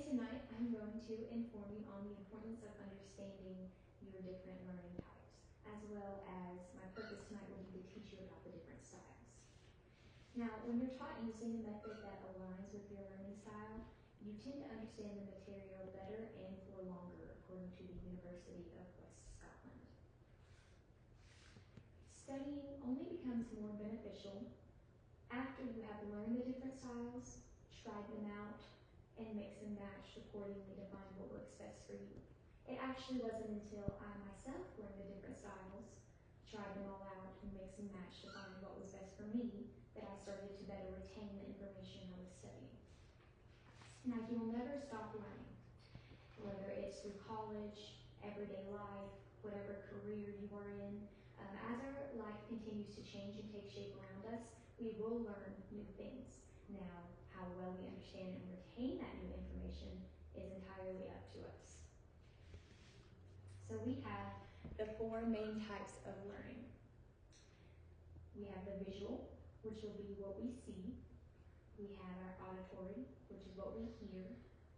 tonight I'm going to inform you on the importance of understanding your different learning types, as well as my purpose tonight will be to teach you about the different styles. Now, when you're taught using a method that aligns with your learning style, you tend to understand the material better and for longer, according to the University of West Scotland. Studying only becomes more beneficial after you have learned the different styles, tried them out, and mix and match accordingly to find what works best for you. It actually wasn't until I myself learned the different styles, tried them all out, and mix and match to find what was best for me that I started to better retain the information I was studying. Now, you will never stop learning, whether it's through college, everyday life, whatever career you are in. As our life continues to change and take shape around us, we will learn new things. Now, how well we understand and retain that new information is entirely up to us. So we have the four main types of learning. We have the visual, which will be what we see. We have our auditory, which is what we hear.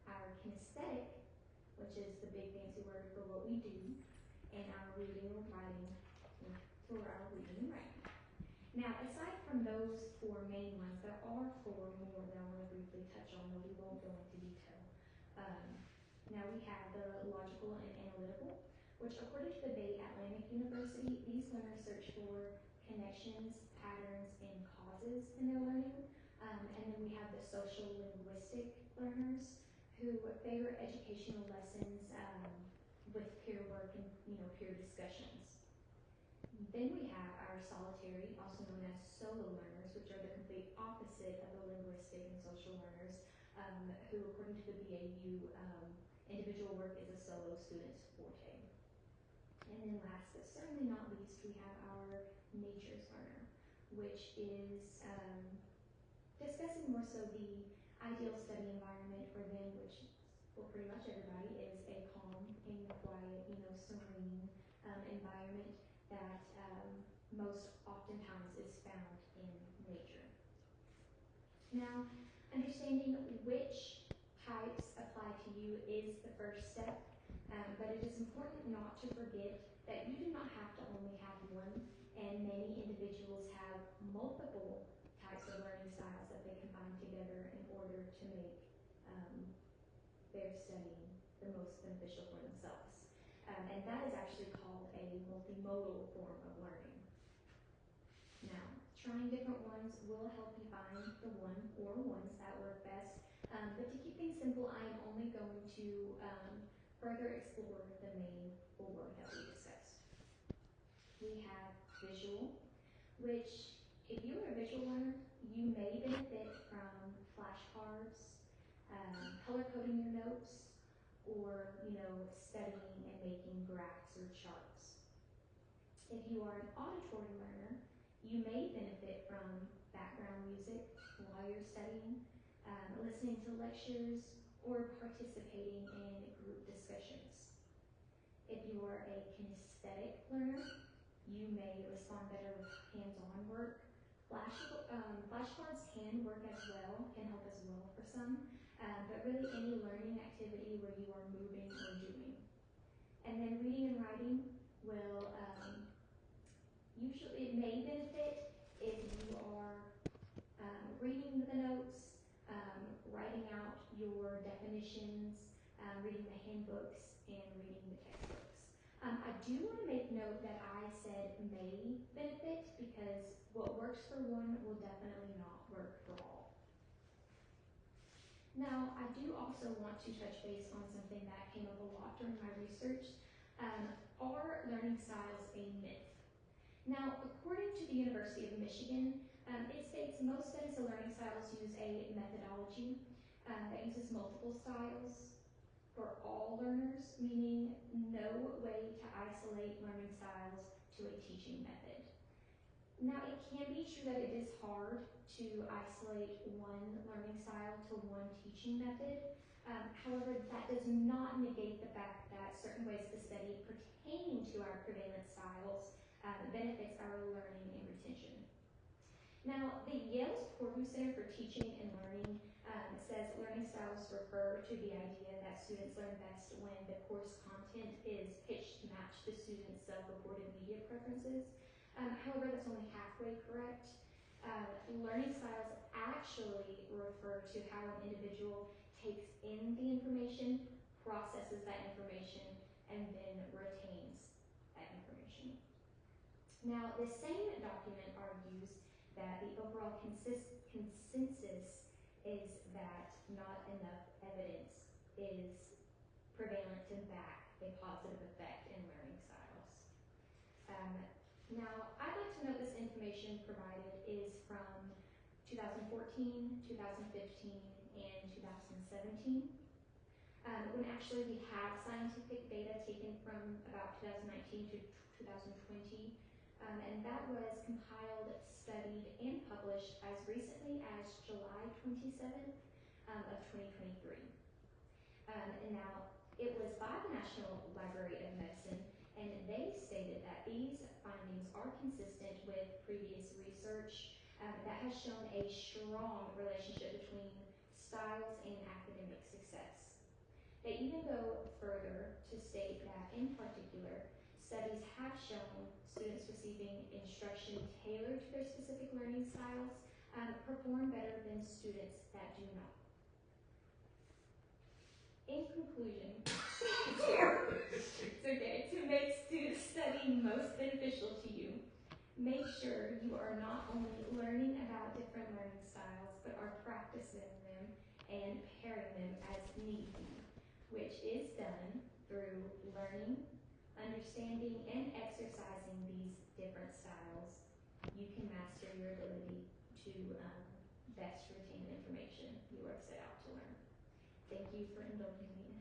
Our kinesthetic, which is the big fancy word for what we do. And our reading and writing, for our reading and writing. Now, aside from those four main ones, there are four more that I want to briefly touch on, but we won't go into detail. Now we have the logical and analytical, which according to the Bay Atlantic University, these learners search for connections, patterns, and causes in their learning. And then we have the social linguistic learners who favor educational lessons with peer work and peer discussions. Then we have our solitary, also known as solo learners, which are the complete opposite of the linguistic and social learners, who, according to the BAU, individual work is a solo student's forte. And then last, but certainly not least, we have our nature's learner, which is discussing more so the ideal study environment for them, which for pretty much everybody is a calm and quiet, serene environment that most oftentimes is found in nature. Now, understanding which types apply to you is the first step, but it is important not to forget that you do not have to only have one, and many individuals have multiple types of learning styles that they combine together in order to make their studying the most beneficial for themselves. And that is actually called a multimodal form of learning. Now, trying different ones will help you find the one or ones that work best. But to keep things simple, I am only going to further explore the main four that we discussed. We have visual, which if you are a visual learner, you may benefit from flashcards, color coding your notes, or studying and making graphs or charts. If you are an auditory learner, you may benefit from background music while you're studying, listening to lectures, or participating in group discussions. If you are a kinesthetic learner, you may respond better with hands-on work. Flashcards can work as well, can help as well for some, but really any learning activity where you are moving or doing. And then reading and writing will usually, it may benefit if you are reading the notes, writing out your definitions, reading the handbooks, and reading the textbooks. I do want to make note that I said may benefit because what works for one will definitely not work for all. Now, I do also want to touch base on something that came up a lot during my research. Are learning styles a myth? Now, according to the University of Michigan, it states most studies of learning styles use a methodology that uses multiple styles for all learners, meaning no way to isolate learning styles to a teaching method. Now, it can be true that it is hard to isolate one learning style to one teaching method. However, that does not negate the fact that certain ways to study pertaining to our prevalent styles benefits our learning and retention. Now, the Yale's Poorvu Center for Teaching and Learning says learning styles refer to the idea that students learn best when the course content is pitched to match the student's self-reported media preferences. However, that's only halfway correct. Learning styles actually refer to how an individual takes in the information, processes that information, and then retains that information. Now, the same document argues that the overall consensus is that not enough evidence is prevalent to back a positive effect in learning styles. Now, I'd like to note this information provided is from 2014, 2015, and 2017. When actually we have scientific data taken from about 2019 to 2020, and that was compiled, studied, and published as recently as July 27th of 2023. And now, it was by the National Library of Medicine, and they stated that these findings are consistent with previous research that has shown a strong relationship between styles and academic success. They even go further to state that, in particular, studies have shown students receiving instruction tailored to their specific learning styles perform better than students that do not. In conclusion, it's okay, to make student study most beneficial to you, make sure you are not only learning about different learning styles, but are practicing them and pairing them as need be, which is done through learning, understanding, and exercising these different styles. You can master your ability to best retain the information you are set out to learn. Thank you for indulging me.